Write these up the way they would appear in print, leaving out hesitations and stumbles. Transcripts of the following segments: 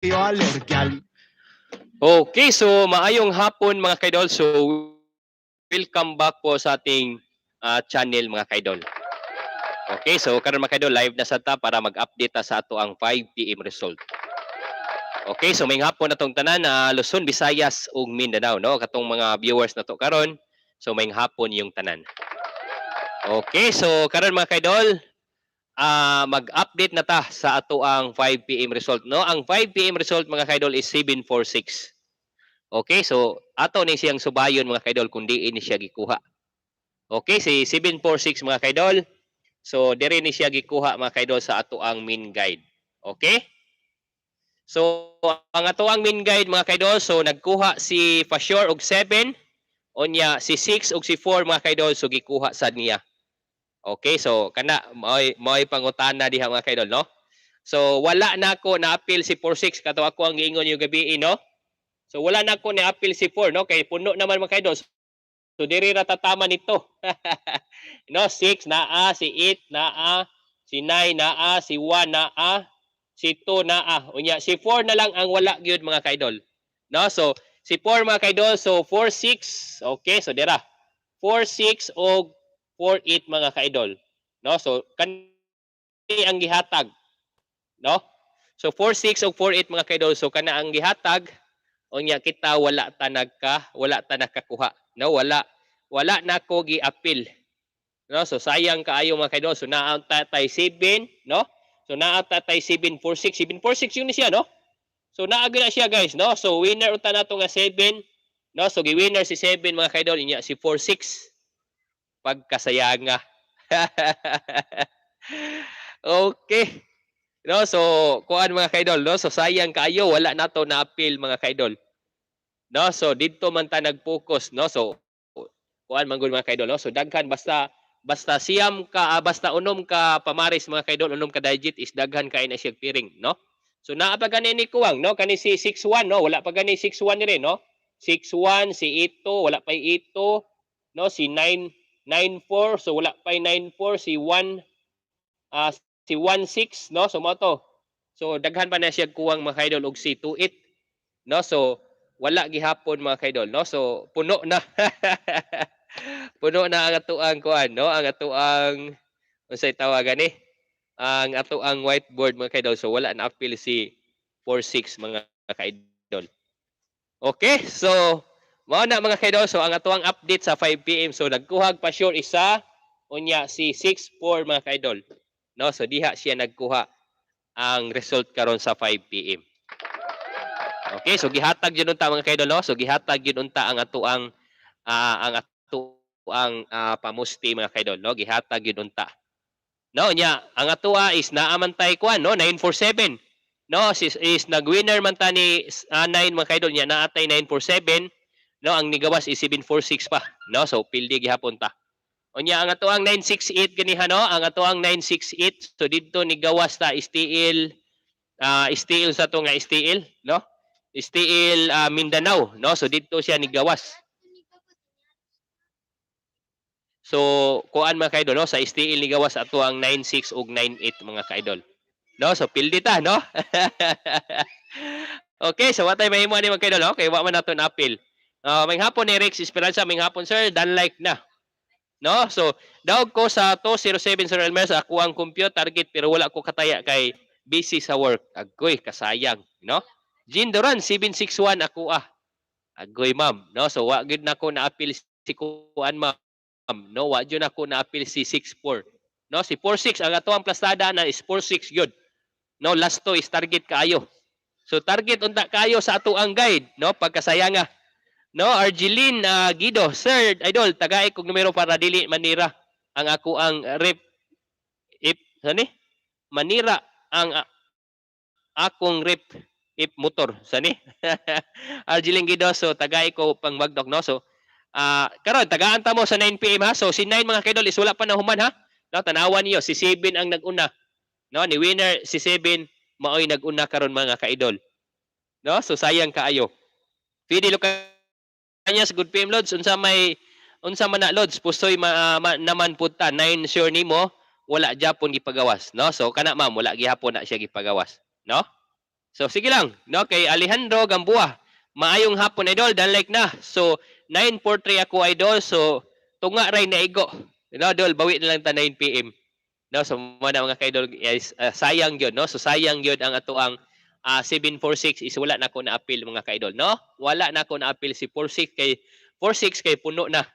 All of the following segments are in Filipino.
allergial. Okay, so maayong hapon mga kaidol. So welcome back po sa ating channel mga kaidol. Okay, so karon mga kaidol live na sa ta para mag-update ta sa ato ang 5 PM result. Okay, so may hapon na tong tanan na Luzon, Visayas ug Mindanao, no? Katong mga viewers na to karon. So may hapon yung tanan. Okay, so karon mga kaidol, mag-update na ta sa ato ang 5 PM result, no? Ang 5 PM result mga kaidol is 746. Okay, so ato ni siyang subayon mga kaidol kung diin ni siya gikuha. Okay, si 746 mga kaidol. So dire ni siya gikuha mga kaidol sa ato ang main guide. Okay? So ang ato ang main guide mga kaidol, so nagkuha si Fasure og 7, onya si 6 ug si 4 mga kaidol, so gikuha sad niya. Okay, so kana mo'y pangutana diha mga kaidol, no? So wala na ako na-appeal si 46 kato ako ang giingon yung gabi, no? So wala na ako ni-appeal si 4, no? Kay puno naman mga kaidol. So diri ra tatama nito. No, 6 naa, si 8 naa, si 9 naa, si 1 naa, si 2 naa. Unya si 4 na lang ang wala gyud mga kaidol. No, so si 4 mga kaidol, so 4 6. Okay, so dira. 4 6 og 4 8 mga kaidol. No, so kani ang gihatag. No? So 4 6 og 4 8 mga kaidol, so kana ang gihatag. Unya kita wala ta nakakuha. No, wala na ko gi-appeal. No, so sayang kaayo mga kaidol. So naa tay 7, no? So naa tay 746. 746 yun ni siya, no? So naa na siya guys, no? So winner unta nato nga 7, no? So gi-winner si 7 mga kaidol, inya si 46. Pagkasayanga. Okay. No, so kuan mga kaidol, no? So sayang kaayo wala nato na-appeal mga kaidol. No, so didto man ta nag-focus, no? So kuan man gud mga kaidol, no? So daghan basta siyam ka basta unom ka pamaris mga kaidol, unom ka digit is daghan kay na siya piring, no? So naa pa gani ni kuwang, no? Kani si 61, no? Wala pa gani 61 ni rin, no? 61 si 8 wala pa 8, no? Si 994 so wala pa 94 si 1 si 16, no? So mo to. So daghan pa na siya kuwang mga kaidol og si 28, no? So wala gihapon mga kaidol, no? So puno na. Puno na ang atuang kuan, no? Ang atuang unsay tawagan ni? Ang atuang whiteboard mga kaidol. So wala na appeal si 46 mga kaidol. Okay, so mao na mga kaidol. So ang atuang update sa 5 PM. So nagkuhag pa sure isa unya si 64 mga kaidol. No, so diha siya nagkuha ang result karon sa 5 PM. Okay, so gihatag gyud unta mga kaidol, no? So gihatag gyud unta ang atuang pamusti mga kaidol, no? Gihatag gyud unta. No, nya ang atua is naaman tay kuan, no? 947. No, is nag-winner man ta ni 9 mga kaidol nya naatay 947. No, ang nigawas is 746 pa. No, so pildi gihapon ta. Unya ang atuang 968 ganiha, no? Ang atuang 968 so didto nigawas ta STL sa to nga STL, no? STL Mindanao, no? So didto siya nigawas. So kuan mga kaidol, no? Sa STL nigawas ato ang 96 ug 98 mga kaidol. No? So pildi ta, no? Okay, so watay mahimo ani mga kaidol, no? Kay wa man nato na appeal. May hapon ni Rex Esperanza, may hapon sir, done like na. No? So daog ko sa 207 Sir Elmer sa ako ang compute target pero wala ko kataya kay busy sa work. Agoy kasayang, no? Jean Duran 761 ako Agoy ma'am, no? So wa gid nako na appeal si kuan ma'am, no? Wa gyud nako na appeal si 64. No, si 46 ang ato ang plastada na is 46 gyud. No, last to is target kaayo. So target unta kaayo sa ato ang guide, no? Pagkasayanga. No, Argeline Guido, sir, idol, tagay kog numero para dili manira ang ako ang rep sani? Manira ang akong rep if motor sani. Argeline Guido, so tagay ko pang magdok, no? So karon tagaan ta mo sa 9 PM ha. So si 9 mga kaidol is wala pa na human ha. No, tanawan niyo si 7 ang naguna. No, ni winner si 7 maoy naguna karon mga kaidol. No, so sayang kaayo. Pidi kanyas good PM loads unsa man na loads pusoy naman pud ta 9 sure nimo wala gyapon gipagawas, no? So kana ma'am wala gihapon na siya gipagawas, no? So sige lang, no, kay Alejandro Gamboa. Maayong hapon idol, dan like na. So 9:43 ako idol. So tunga ray na igo. No, idol, bawi na lang ta 9 PM. No, so na mga kaidol is sayang gyud, no. So sayang gyud ang ato ang 746 is wala na ko na appeal mga kaidol, no. Wala na ko na appeal si 46 kay puno na.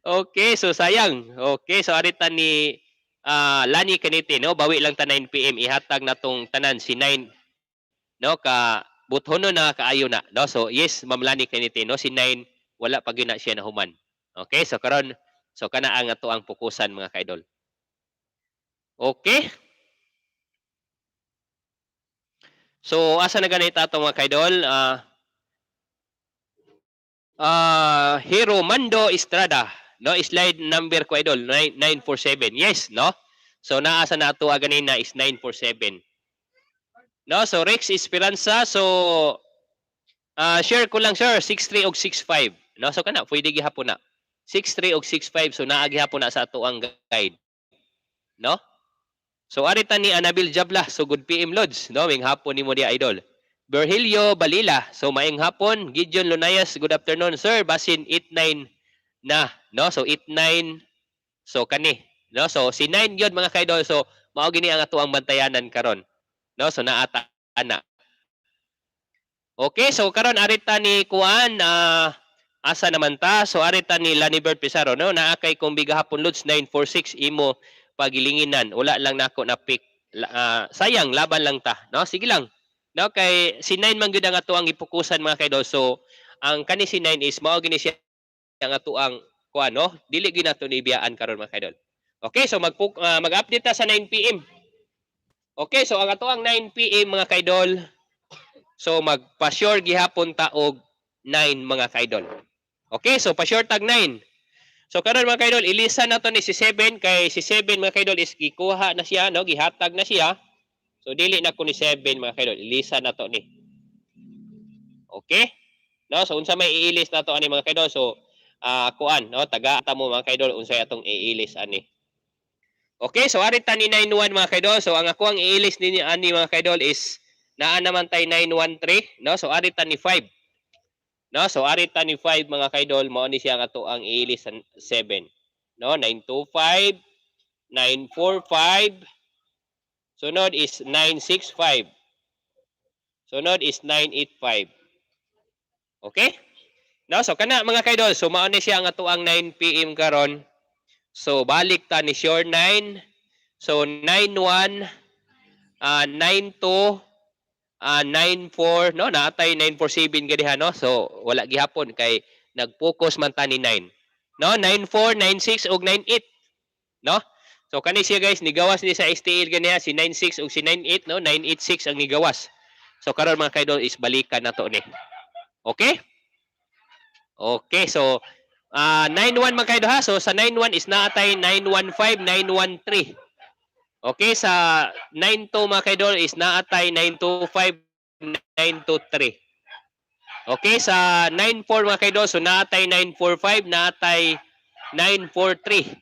Okay, so sayang. Okay, so arita ni Lani Canete, no, bawi lang ta 9 PM ihatag na tong tanan si 9, no, ka buthono na kaayo na, no. So yes, Ma'am Lani Canete, no, si 9 wala pa gyud na siya nahuman. Okay, so karon so kana ang ato ang pukusan mga kaidol. Okay? So asa na ganita ato mga kaidol? Hero Mando Estrada, no, slide number ko idol 947. Yes, no. So naasa na ato ganina is 947. No, so Rex Esperanza, so share ko lang sir 63 og 65. No, so kana pwede gihapon na. 63 og 65, so naa gihapon na sa ato ang guide. No? So arita ni Anabil Jabla, so good PM Lods, no, ming hapon nimo dia idol. Virgilio Balila, so maing hapon. Gideon Lunayas, good afternoon sir. Basin 89 na, no? So 89, so kani, no? So si 9 yun mga kaidol, so mao gini ang ato ang bantayanan karon, no? So naata ana. Okay, so karon arita ni Kuan, asa naman ta? So arita ni Lanibert Pizarro, no? Naa kay kung bigahapon Lods 946 imo pagilinginan. Wala lang nako na pick. Sayang laban lang ta, no? Sige lang. No, kay si 9 man gyud ang ato ang ipukusan mga kaidol. So ang kani si 9 is mao gini siya ang ato ang kuan, no? Dili gyud nato ni biyaan karon mga kaidol. Okay, so mag-update ta sa 9 PM. Okay, so ang ato ang 9 PM mga kaidol. So magpa-sure gihapon ta og 9 mga kaidol. Okay, so pa-sure tag 9. So karon mga kaidol, ilisan na to ni si 7 kay si 7 mga kaidol is gikuha na siya, no? Gihatag na siya. So dili na ko ni 7 mga kaidol, ilisan na to ni. Okay? No, so unsa may iilis na to ani mga kaidol? So kuan, no, taga ta mo mga kaidol unsay atong iilis ani. Okay, so arita ni 91 mga kaidol. So ang ako ang iilis ni ani mga kaidol is naa naman tay 913, no? So arita ni 5. No, so arita ni 5 mga kaidol, mao ni siya nga to ang iilis sa 7. No, 925, 945. Sunod is 965. Sunod is 985. Okay? No, so kana mga kaidol, so mao ni siya nga to ang 9 PM karon. So balik ta ni sure 9. So 91, 92, 94, no, naatay 947 gadiha, no. So wala gihapon kay nag-focus man ta ni 9. No, 94, 96 ug 98, no. So kani siya guys, nigawas ni sa STL ganiha si 96 ug si 98, no. 986 ang nigawas. So karon mga kaidol is balikan nato ni. Okay? Okay, so 91 mga kaidol ha. So sa 91 is naatay 915, 913. Okay, sa 92 mga kaidol is naatay 925, 923. Okay, sa 94 mga kaidol, so naatay 945, naatay 943.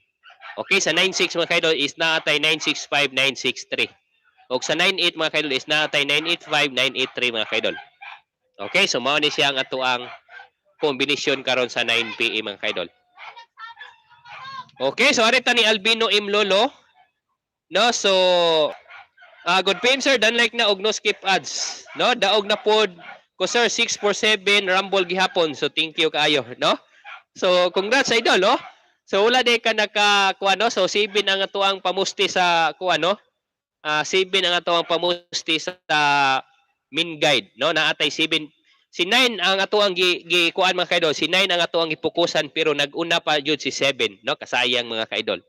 Okay, sa 96 mga kaidol is naatay 965, 963. O sa 98 mga kaidol is naatay 985, 983 mga kaidol. Okay, so mao ni siya ang ato ang kombinasyon karon sa 9 PM mga kaidol. Okay, so arita ni Albino M. Lolo. No, so good PM sir, dan like na og no skip ads. No, daog na pod ko sir 647 Rumble gihapon. So thank you kaayo, no? So congrats idol, no? So wala day ka nakakuha, no? So 7 ang ato ang pamusti sa kuha, no? 7 ang ato ang pamusti sa min guide, no? Naatay 7. Si 9 ang ato ang gikuan mga kaidol. Si 9 ang ato ang ipukusan pero nag-una pa jud si 7, no? Kasayang mga kaidol.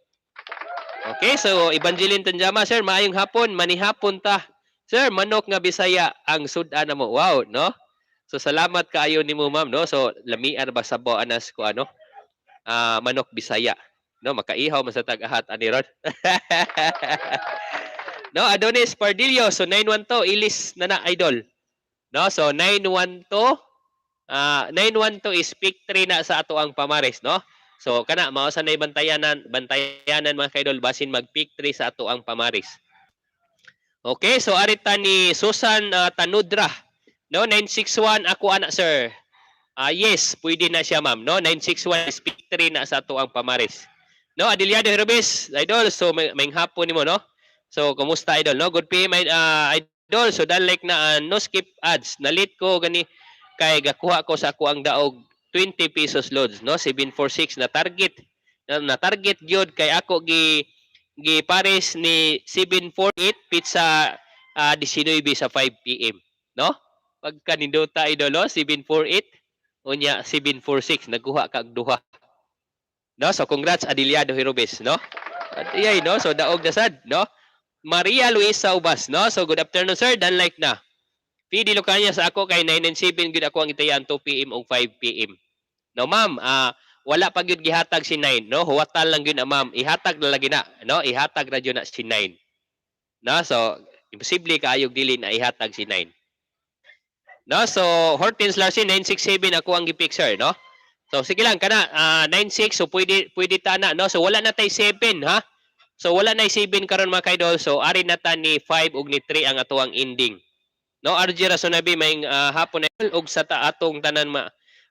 Okay, so Evangeline Tanjama, sir, maayong hapon, manihapon ta. Sir, manok nga Bisaya ang sudan na mo. Wow, no? So salamat kaayo nimo ma'am, no? So lamian ba sa anas ko ano? Manok Bisaya. No, makaihaw man sa tag-ahat ani ron. No, Adonis Pardillo, so 912 ilis na na idol. No, so 912 912 is pick 3 na sa ato ang pamares, no? So kana mao sa nay bantayanan mga kaidol basin mag pick 3 sa ato ang pamaris. Okay, so arita ni Susan Tanudra. No, 961 ako ana sir. Yes, pwede na siya ma'am. No, 961 is victory na sa ato ang pamaris. No, Adiliado Herobes, idol. So may hapon nimo no. So kumusta idol no? Good PM idol. So dan like na no skip ads. Nalit ko gani kay gakuha ko sa ako ang daog 20 pesos loads no 746 na target na target gyud kay ako gi pares ni 748 pizza 19 sa 5 PM no pagka nindota idol no 748 unya 746 nagkuha kag duha no so congrats Adiliado Herobes no at iyay no so daog na sad no Maria Luisa Ubas no so good afternoon sir dan like na PD Lucania sa ako kay 997 gud ako ang itayan 2 PM ug 5 PM. No ma'am, wala pa gyud gihatag si 9 no. Huwatal lang gyud na ma'am. Ihatag na lagi na no. Ihatag ra gyud na si 9. No so imposible kaayog dili na ihatag si 9. No so Hortens Larsen 967 ako ang gipicture no. So sige lang kana 96 so pwede ta na no. So wala na tay 7 ha. So wala na 7 karon mga kaidol. So ari na ta ni 5 ug ni 3 ang ato ang ending. No, RJ Rasonabi may hapon na og sa atong tanan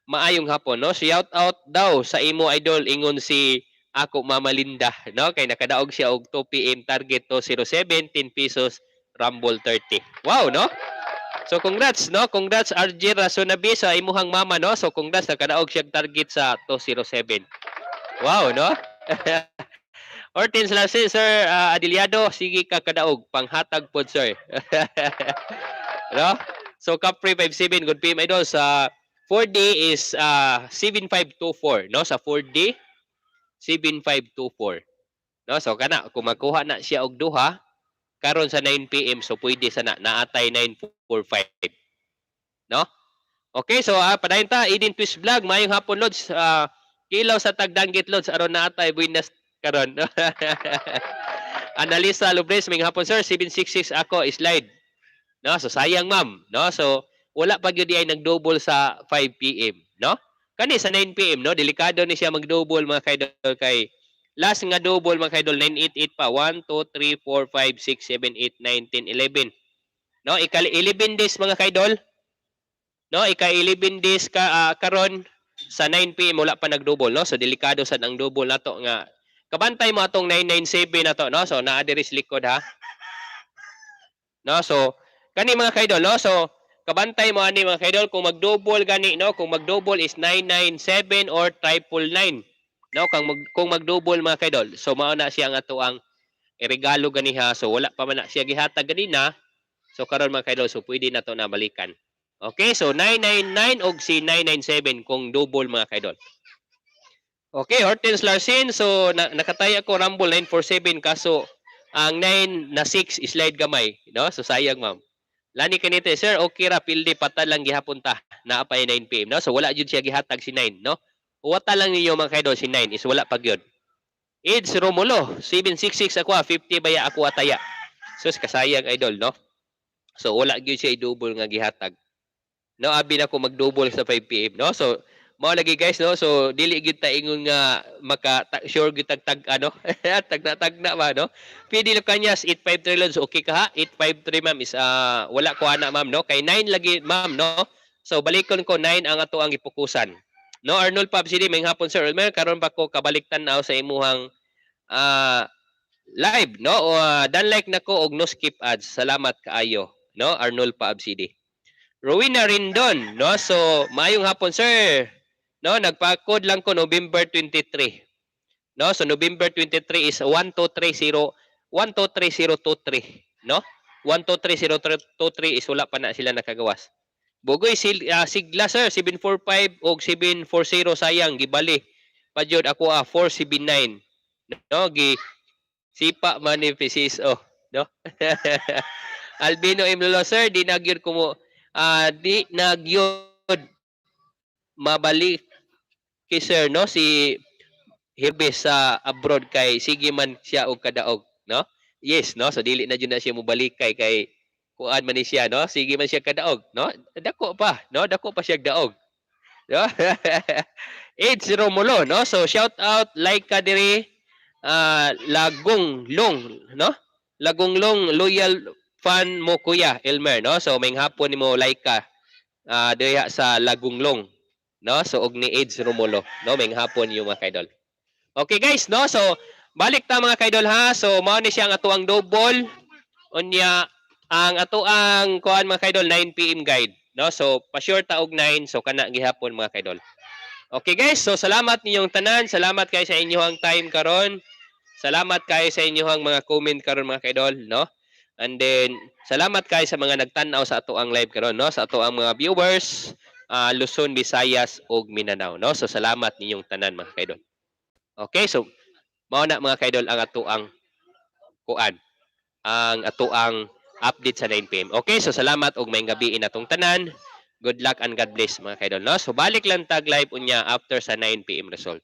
maayong hapon no. Shout out daw sa imo idol ingon si ako Mama Linda no kay nakadaog siya og 2 PM target to 07 10 pesos Rumble 30. Wow no. So congrats no. Congrats RJ Rasonabi sa imuhang mama no. So congrats nakadaog siya target sa 207. Wow no. Hortens Larsen sir Adiliado sige ka kadaog panghatag pod sir. No? So Capri 57 good PM idol sa 4D is 7524 no sa 4D 7524 no so kana kung magkuha na siya og duha karon sa 9 PM so pwede sana naatay 945 no okay so padayon ta Eden Twist Vlog mayong hapon lods kilaw sa Tagdanggit lods aron naatay buinas karon Analisa Lubres may hapon sir 766 ako slide. No, so sayang ma'am, no? So wala pa gyud ay nagdouble sa 5 PM, no? Kani sa 9 PM, no? Delikado ni siya magdouble mga kaidol kay last nga double mga kaidol 988 pa 1 2 3 4 5 6 7 8 9 10 11. No, ika 11 days mga kaidol. No, ika 11 days ka karon sa 9 PM wala pa nagdouble, no? So delikado sad ang double nato nga kabantay mo atong 997 nato, no? So naa diri sa likod ha. No, so kani mga kaidol no so kabantay mo ani mga kaidol kung mag-double gani no kung mag-double is 997 or 999 no kung mag-double mga kaidol so mao na siya ang ato ang regalo gani ha so wala pa man na siya gihatag ganina so karon mga kaidol so pwede na to na balikan okay so 999 og si 997 kung double mga kaidol okay Hortens Larsen so nakataya ko Rumble 947 kaso ang 9 na 6 slide gamay no so sayang ma'am Lani kanito, sir, okay ra pildi patad lang gihapon ta. Naa pa 9 PM, no? So wala jud siya gihatag si 9, no? Uwata lang ninyo mga kaidol si 9 is wala pa gyud. Ids Romulo, 766 ako, 50 baya ako ataya. Sus kasayang idol, no? So wala gyud siya i-double nga gihatag. No, abi na ko mag-double sa 5 PM, no? So mao lagi guys, no? So dili gyud ta ingon nga sure gyud tag ano, tagna ba, no? PD Lucanias 853 loans okay ka ha? 853 ma'am is wala ko ana ma'am, no? Kay 9 lagi ma'am, no? So balikon ko 9 ang ato ang ipukusan. No, Arnold Pab CD may hapon sir. May karon pa ko kabaliktan na sa imuhang live, no? O dan like nako og no skip ads. Salamat kaayo, no? Arnold Pab CD. Rowena Rindon, no? So maayong hapon sir. No, nagpa-code lang ko November 23. No, so November 23 is 1230 123023, no? 123023 is wala pa na sila nakagawas. Bugoy sigla sir 745 og 740 sayang gibali. Padyod ako 479. No, gi sipa manifesis oh, no? Albino Imlolo sir, di nagyod ko mo di nagyod mabalik kay sir no si Herbes sa abroad kay sige man siya og kadaog no yes no so dili na jud na siya mobalik kay kuan man ni siya no sige man siya kadaog no dako pa no dako pa siya daog no It's Romulo no so shout out like ka diri Lagong Long no Lagong Long loyal fan mo kuya Elmer, no? So may hapon nimo Laika diha sa Lagunglong, no? So og ni Eds Romulo, no? May hapon yung mga kaidol. Okay guys, no? So balik ta mga kaidol ha. So mao ni siya ang atuang double unya ang atuang kuan mga kaidol 9 PM guide, no? So pa-sure ta og 9 so kana gihapon mga kaidol. Okay guys, so salamat ninyong tanan. Salamat kay sa inyong time karon. Salamat kay sa inyong mga comment karon mga kaidol, no? And then salamat kay sa mga nagtan-aw sa ato ang live karon, no? Sa ato ang mga viewers, Luzon, Visayas ug Mindanao, no? So salamat ninyong tanan mga kaidol. Okay, so mao na mga kaidol ang ato ang kuan, ang ato ang update sa 9 PM. Okay, so salamat ug maayong gabi inatong tanan. Good luck and God bless mga kaidol, no? So balik lang tag live unya after sa 9 PM result.